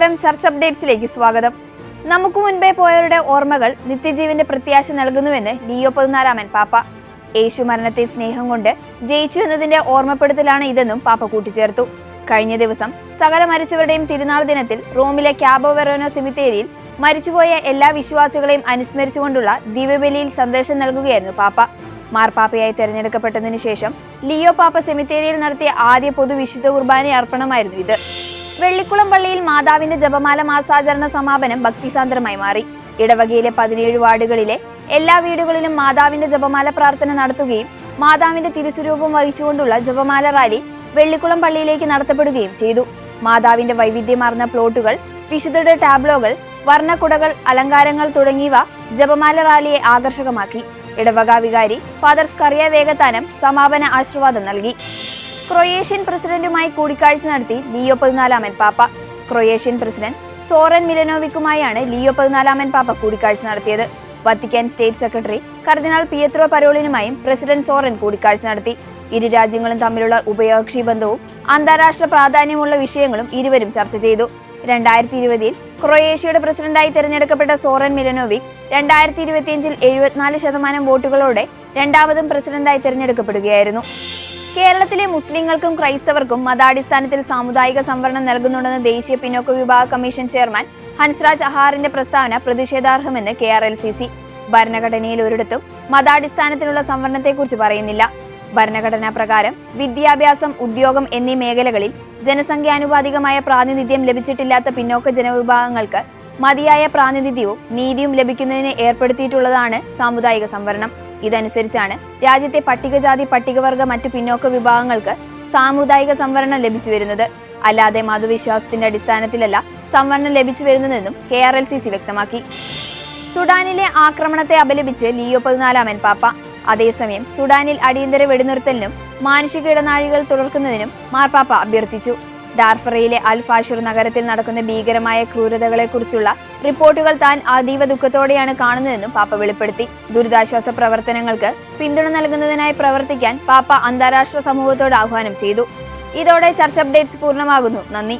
നമസ്കാരം, ചർച്ച് അപ്ഡേറ്റ്സിലേക്ക് സ്വാഗതം. നമുക്ക് മുൻപേ പോയവരുടെ ഓർമ്മകൾ നിത്യജീവന്റെ പ്രത്യാശ നൽകുന്നുവെന്ന് ലിയോ 14 പാപ്പ. യേശു മരണത്തെ സ്നേഹം കൊണ്ട് ജയിച്ചു എന്നതിന്റെ ഓർമ്മപ്പെടുത്തലാണ് ഇതെന്നും പാപ്പ കൂട്ടിച്ചേർത്തു. കഴിഞ്ഞ ദിവസം സകല മരിച്ചവരുടെയും തിരുനാൾ ദിനത്തിൽ റോമിലെ ക്യാബോ വെറോനോ സെമിത്തേരിയിൽ മരിച്ചുപോയ എല്ലാ വിശ്വാസികളെയും അനുസ്മരിച്ചുകൊണ്ടുള്ള ദിവ്യബലിയിൽ സന്ദേശം നൽകുകയായിരുന്നു പാപ്പ. മാർപ്പാപ്പയായി തെരഞ്ഞെടുക്കപ്പെട്ടതിനു ശേഷം ലിയോ പാപ്പ സെമിത്തേരിയിൽ നടത്തിയ ആദ്യ പൊതുവിശുദ്ധ കുർബാന അർപ്പണമായിരുന്നു ഇത്. വെള്ളിക്കുളം പള്ളിയിൽ മാതാവിന്റെ ജപമാല മാസാചരണ സമാപനം ഭക്തിസാന്ദ്രമായി മാറി. ഇടവകയിലെ 17 വാർഡുകളിലെ എല്ലാ വീടുകളിലും മാതാവിന്റെ ജപമാല പ്രാർത്ഥന നടത്തുകയും മാതാവിന്റെ തിരുസ്വരൂപം വഹിച്ചുകൊണ്ടുള്ള ജപമാല റാലി വെള്ളിക്കുളം പള്ളിയിലേക്ക് നടത്തപ്പെടുകയും ചെയ്തു. മാതാവിന്റെ വൈവിധ്യമാർന്ന പ്ലോട്ടുകൾ, വിശുദ്ധരുടെ ടാബ്ലോകൾ, വർണ്ണക്കുടകൾ, അലങ്കാരങ്ങൾ തുടങ്ങിയവ ജപമാല റാലിയെ ആകർഷകമാക്കി. ഇടവക വികാരി ഫാദർ സ്കറിയ വേഗത്താനം സമാപന ആശീർവാദം നൽകി. ക്രൊയേഷ്യൻ പ്രസിഡന്റുമായി കൂടിക്കാഴ്ച നടത്തി ലിയോ 14 പാപ്പ. ക്രൊയേഷ്യൻ പ്രസിഡന്റ് സോറൻ മിലനോവിക്കുമായാണ് ലിയോ 14 പാപ്പ കൂടിക്കാഴ്ച നടത്തിയത്. വത്തിക്കാൻ സ്റ്റേറ്റ് സെക്രട്ടറി കർദിനാൾ പിയത്രോ പരോളിനുമായും പ്രസിഡന്റ് സോറൻ കൂടിക്കാഴ്ച നടത്തി. ഇരു രാജ്യങ്ങളും തമ്മിലുള്ള ഉഭയകക്ഷി ബന്ധവും അന്താരാഷ്ട്ര പ്രാധാന്യമുള്ള വിഷയങ്ങളും ഇരുവരും ചർച്ച ചെയ്തു. 2020 ക്രൊയേഷ്യയുടെ പ്രസിഡന്റായി തെരഞ്ഞെടുക്കപ്പെട്ട സോറൻ മിലനോവിക് 2025 74% വോട്ടുകളോടെ രണ്ടാമതും പ്രസിഡന്റായി തെരഞ്ഞെടുക്കപ്പെടുകയായിരുന്നു. കേരളത്തിലെ മുസ്ലിങ്ങൾക്കും ക്രൈസ്തവർക്കും മതാടിസ്ഥാനത്തിൽ സാമുദായിക സംവരണം നൽകുന്നുണ്ടെന്ന് ദേശീയ പിന്നോക്ക വിഭാഗ കമ്മീഷൻ ചെയർമാൻ ഹൻസ്രാജ് അഹാറിന്റെ പ്രസ്താവന പ്രതിഷേധാർഹമെന്ന് KRLCC. ഭരണഘടനയിൽ ഒരിടത്തും മതാടിസ്ഥാനത്തിലുള്ള സംവരണത്തെക്കുറിച്ച് പറയുന്നില്ല. ഭരണഘടനാ പ്രകാരം വിദ്യാഭ്യാസം, ഉദ്യോഗം എന്നീ മേഖലകളിൽ ജനസംഖ്യാനുപാതികമായ പ്രാതിനിധ്യം ലഭിച്ചിട്ടില്ലാത്ത പിന്നോക്ക ജനവിഭാഗങ്ങൾക്ക് മതിയായ പ്രാതിനിധ്യവും നീതിയും ലഭിക്കുന്നതിന് ഏർപ്പെടുത്തിയിട്ടുള്ളതാണ് സാമുദായിക സംവരണം. ഇതനുസരിച്ചാണ് രാജ്യത്തെ പട്ടികജാതി, പട്ടികവർഗ, മറ്റു പിന്നോക്ക വിഭാഗങ്ങൾക്ക് സാമുദായിക സംവരണം ലഭിച്ചു വരുന്നത്. അല്ലാതെ മതവിശ്വാസത്തിന്റെ അടിസ്ഥാനത്തിലല്ല സംവരണം ലഭിച്ചു വരുന്നതെന്നും KRLCC വ്യക്തമാക്കി. സുഡാനിലെ ആക്രമണത്തെ അപലപിച്ച് ലിയോ 14 പാപ്പ. അതേസമയം സുഡാനിൽ അടിയന്തര വെടിനിർത്തലിനും മാനുഷിക ഇടനാഴികൾ തുറക്കുന്നതിനും മാർപ്പാപ്പ അഭ്യർത്ഥിച്ചു. ഡാർഫറയിലെ അൽ ഫാഷിർ നഗരത്തിൽ നടക്കുന്ന ഭീകരമായ ക്രൂരതകളെക്കുറിച്ചുള്ള റിപ്പോർട്ടുകൾ താൻ അതീവ ദുഃഖത്തോടെയാണ് കാണുന്നതെന്നും പാപ്പ വെളിപ്പെടുത്തി. ദുരിതാശ്വാസ പ്രവർത്തനങ്ങൾക്ക് പിന്തുണ നൽകുന്നതിനായി പ്രവർത്തിക്കാൻ പാപ്പ അന്താരാഷ്ട്ര സമൂഹത്തോട് ആഹ്വാനം ചെയ്തു. ഇതോടെ ചർച്ച് അപ്ഡേറ്റ്സ് പൂർണ്ണമാകുന്നു. നന്ദി.